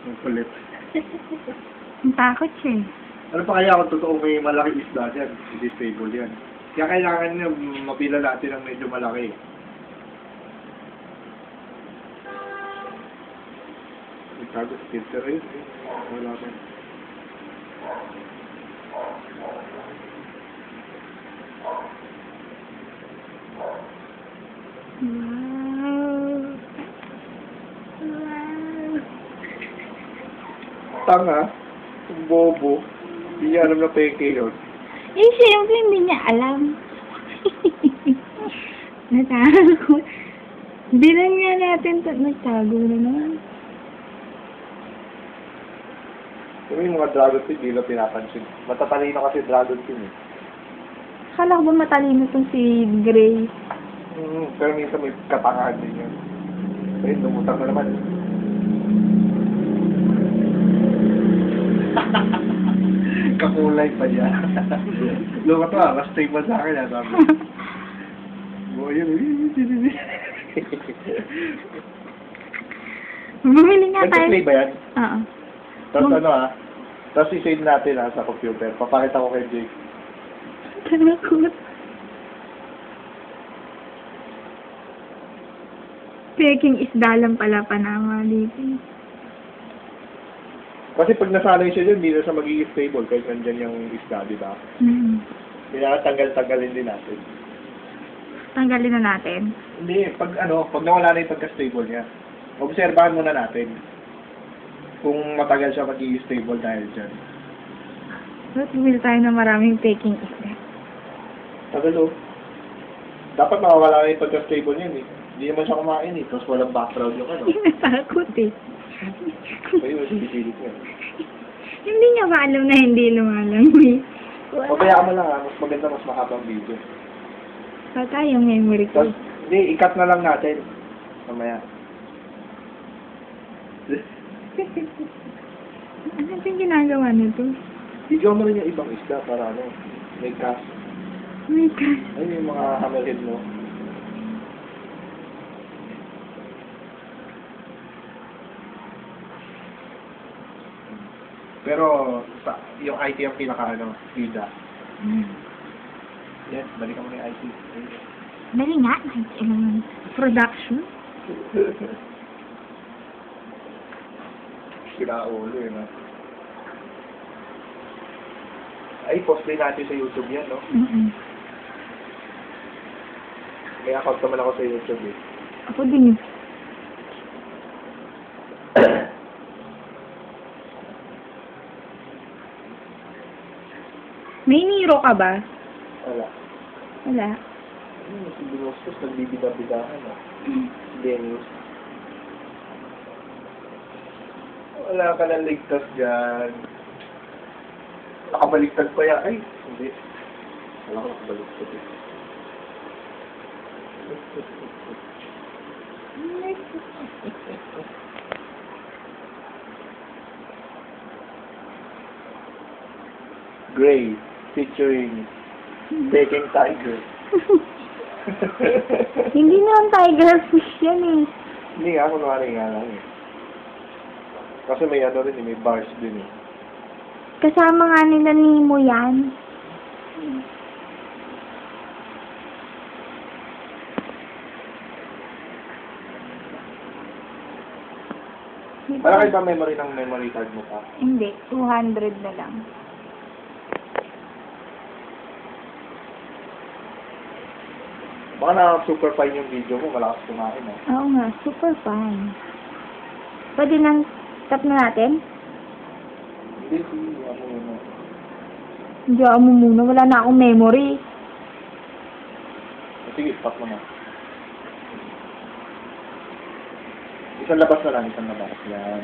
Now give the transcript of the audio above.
Ang kulit. Ang takot siya eh. Ano pa kaya kung totoong may malaki isda dyan? Hindi stable yan. Kaya kailangan nyo mapila natin ang medyo malaki. Itago sa filter yun. Wala ka. Wow. Wow. Tanga. Bobo. Hindi niya alam na peke yun. Eh, siyempre hindi niya alam. Natakot. Bilang nga natin nagtago na naman. Pero yung mga dragon team, hindi lang pinapansin. Matatalino kasi dragon team eh. Akala ko ba matalino itong si Gray? Pero minsan may katangahan din yun. Ayun, lumutang na naman. Kakulay pa niya. Lumat ka, mas take ba sa akin ha, sabi. Boy, yun. Bumili nga tayo. Nag-play ba yan? Oo. Tapos ano ha? Tapos i-save natin ha sa computer. Papakita ko kay Jake. Takot. Peking isda lang pala panama dito. Kasi pag nasanay siya dyan, hindi na siya magiging stable kahit nandyan yung isda, di ba? Kaya tanggal-tanggalin din natin. Tanggalin na natin. Hindi, pag nawala na yung pagka-stable niya, obserbahan muna natin kung matagal siya magiging stable dahil dyan. So, bumili tayo ng maraming peking isda. Tagal o. Dapat mawawala na yung pagka-stable niyan eh. Hindi naman siya kumain eh, tapos walang background yung ano. Natakot eh. Ayun, sinisilip niya. Hindi niya ba alam na hindi lumalangoy? Pabayaan mo lang ha, mas maganda, mas mahabang video. Bata yung memory ko. Tapos, hindi, i-cut na lang natin. Mamaya. Ano yung ginagawa nito? Video mo rin yung ibang isda para ano, may cast. Oh my God. Ayun yung mga hammerhead mo. Pero, yung IT ang pinaka-ano, bida. Yes, balikan mo na yung IT. Dali nga, production. Pinaulo yun ha. Ay, post din natin sa YouTube yan, no? May account naman ako sa YouTube eh. Ako din. May Niro ka ba? Wala. Wala. Si Binostos, nagbibida-bidahan ha. Dennis. Wala ka nang ligtas dyan. Nakabaliktad pa yan. Ay, hindi. Wala ka nakabaliktad eh. Gray, featuring Peking Tiger. Hindi naman tiger fish yan eh. Hindi nga, kunwari nga lang eh. Kasi may ano rin eh, may bars din eh. Kasama nga nila Nemo yan. Para kayo ba memory ng memory card mo pa? Hindi, 200 na lang. Baka na super fine yung video mo, malakas kumain eh. Oo nga, super fun. Pwede nang tap na natin? Hindi, ano yun. Hindi mo muna, wala na akong memory. Sige, stop mo na. Isang labas na lang, isang labas. Yan.